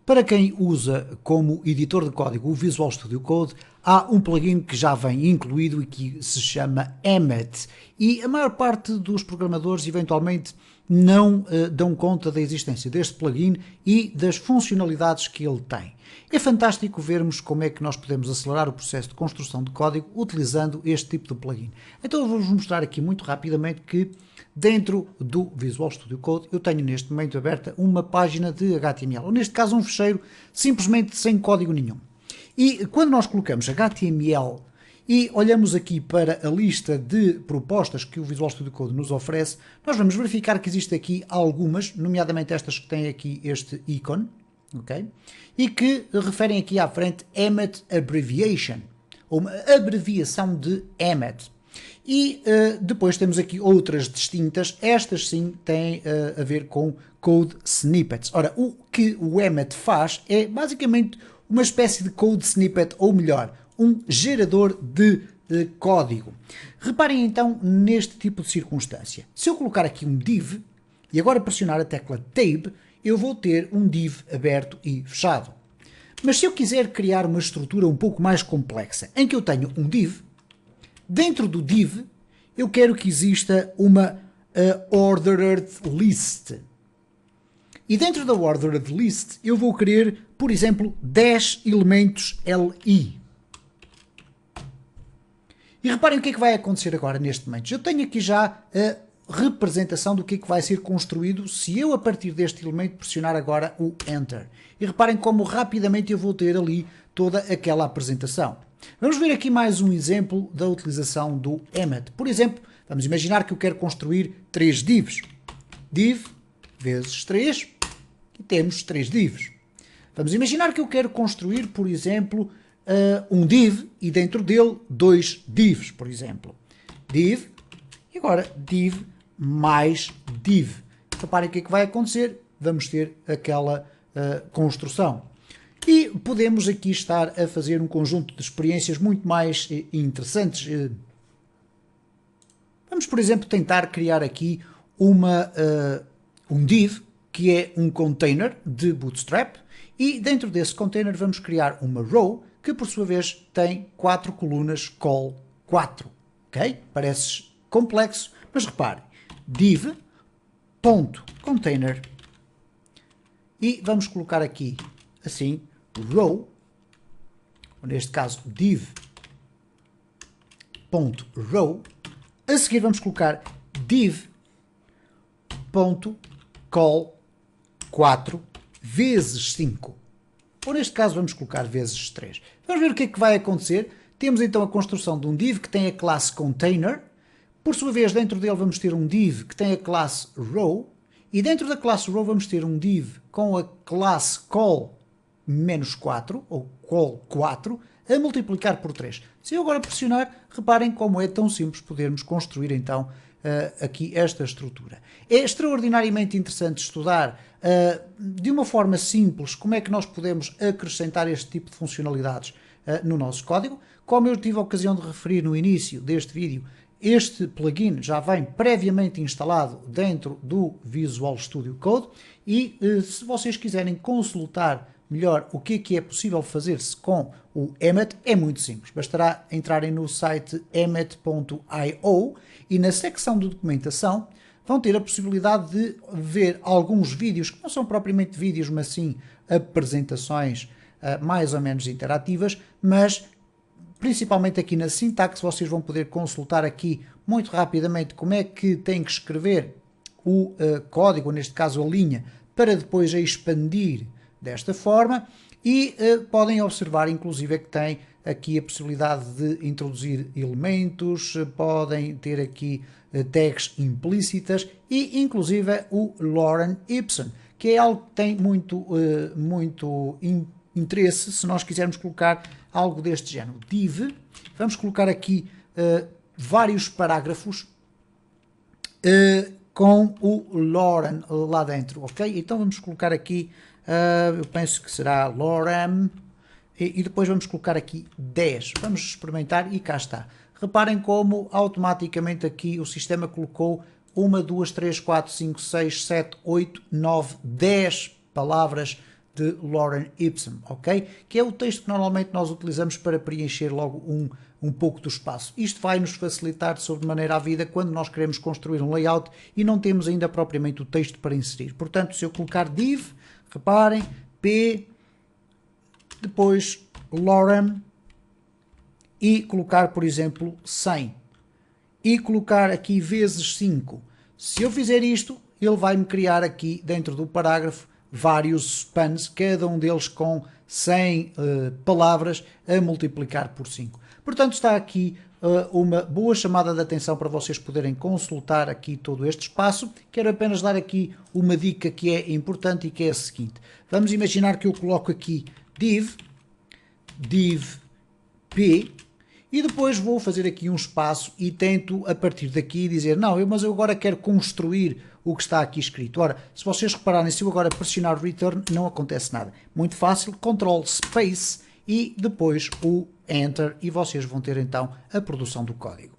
Para quem usa como editor de código o Visual Studio Code, há um plugin que já vem incluído e que se chama Emmet. E a maior parte dos programadores eventualmente não dão conta da existência deste plugin e das funcionalidades que ele tem. É fantástico vermos como é que nós podemos acelerar o processo de construção de código utilizando este tipo de plugin. Então eu vou-vos mostrar aqui muito rapidamente que dentro do Visual Studio Code eu tenho neste momento aberta uma página de HTML, ou neste caso um fecheiro simplesmente sem código nenhum. E quando nós colocamos HTML e olhamos aqui para a lista de propostas que o Visual Studio Code nos oferece, nós vamos verificar que existe aqui algumas, nomeadamente estas que têm aqui este ícone, ok? E que referem aqui à frente Emmet Abbreviation, ou uma abreviação de Emmet. E depois temos aqui outras distintas, estas sim têm a ver com Code Snippets. Ora, o que o Emmet faz é basicamente uma espécie de Code Snippet, ou melhor, um gerador de código. Reparem então neste tipo de circunstância. Se eu colocar aqui um div, e agora pressionar a tecla Tab, eu vou ter um div aberto e fechado. Mas se eu quiser criar uma estrutura um pouco mais complexa, em que eu tenho um div, dentro do div eu quero que exista uma ordered list. E dentro da ordered list eu vou querer, por exemplo, 10 elementos li. E reparem o que é que vai acontecer agora neste momento. Eu tenho aqui já a representação do que é que vai ser construído se eu a partir deste elemento pressionar agora o Enter. E reparem como rapidamente eu vou ter ali toda aquela apresentação. Vamos ver aqui mais um exemplo da utilização do Emmet. Por exemplo, vamos imaginar que eu quero construir 3 divs. Div vezes 3 e temos 3 divs. Vamos imaginar que eu quero construir, por exemplo, um div e dentro dele 2 divs, por exemplo. Div e agora div mais div. Reparem o que é que vai acontecer. Vamos ter aquela construção. E podemos aqui estar a fazer um conjunto de experiências muito mais interessantes. Vamos, por exemplo, tentar criar aqui um div, que é um container de Bootstrap, e dentro desse container vamos criar uma row, que por sua vez tem 4 colunas col 4. Ok? Parece complexo, mas reparem. Div.container e vamos colocar aqui assim row, ou neste caso div.row. A seguir vamos colocar div.col 4 vezes 5. Ou neste caso vamos colocar vezes 3. Vamos ver o que é que vai acontecer. Temos então a construção de um div que tem a classe container. Por sua vez, dentro dele vamos ter um div que tem a classe row. E dentro da classe row vamos ter um div com a classe col-4, ou col4, a multiplicar por 3. Se eu agora pressionar, reparem como é tão simples podermos construir então aqui esta estrutura. É extraordinariamente interessante estudar de uma forma simples como é que nós podemos acrescentar este tipo de funcionalidades no nosso código. Como eu tive a ocasião de referir no início deste vídeo, este plugin já vem previamente instalado dentro do Visual Studio Code e se vocês quiserem consultar melhor o que é possível fazer-se com o Emmet, é muito simples. Bastará entrarem no site emmet.io e na secção de documentação vão ter a possibilidade de ver alguns vídeos, que não são propriamente vídeos, mas sim apresentações mais ou menos interativas, mas principalmente aqui na sintaxe vocês vão poder consultar aqui muito rapidamente como é que tem que escrever o código, neste caso a linha, para depois a expandir desta forma e podem observar inclusive que tem aqui a possibilidade de introduzir elementos, podem ter aqui tags implícitas e inclusive o lorem ipsum, que é algo que tem muito interesse se nós quisermos colocar algo deste género. Div, vamos colocar aqui vários parágrafos com o lorem lá dentro, ok? Então vamos colocar aqui, eu penso que será lorem, e depois vamos colocar aqui 10. Vamos experimentar e cá está. Reparem como automaticamente aqui o sistema colocou 1, 2, 3, 4, 5, 6, 7, 8, 9, 10 palavras de Lorem Ipsum, ok? Que é o texto que normalmente nós utilizamos para preencher logo um pouco do espaço. Isto vai nos facilitar de sobremaneira a vida quando nós queremos construir um layout e não temos ainda propriamente o texto para inserir. Portanto, se eu colocar div, reparem, p, depois lorem e colocar, por exemplo, 100 e colocar aqui vezes 5. Se eu fizer isto, ele vai-me criar aqui dentro do parágrafo vários spans, cada um deles com 100 palavras a multiplicar por 5. Portanto, está aqui uma boa chamada de atenção para vocês poderem consultar aqui todo este espaço. Quero apenas dar aqui uma dica que é importante e que é a seguinte. Vamos imaginar que eu coloco aqui div p e depois vou fazer aqui um espaço e tento a partir daqui dizer, não, mas eu agora quero construir o que está aqui escrito. Ora, se vocês repararem, se eu agora pressionar return, não acontece nada. Muito fácil, Ctrl Space e depois o Enter e vocês vão ter então a produção do código.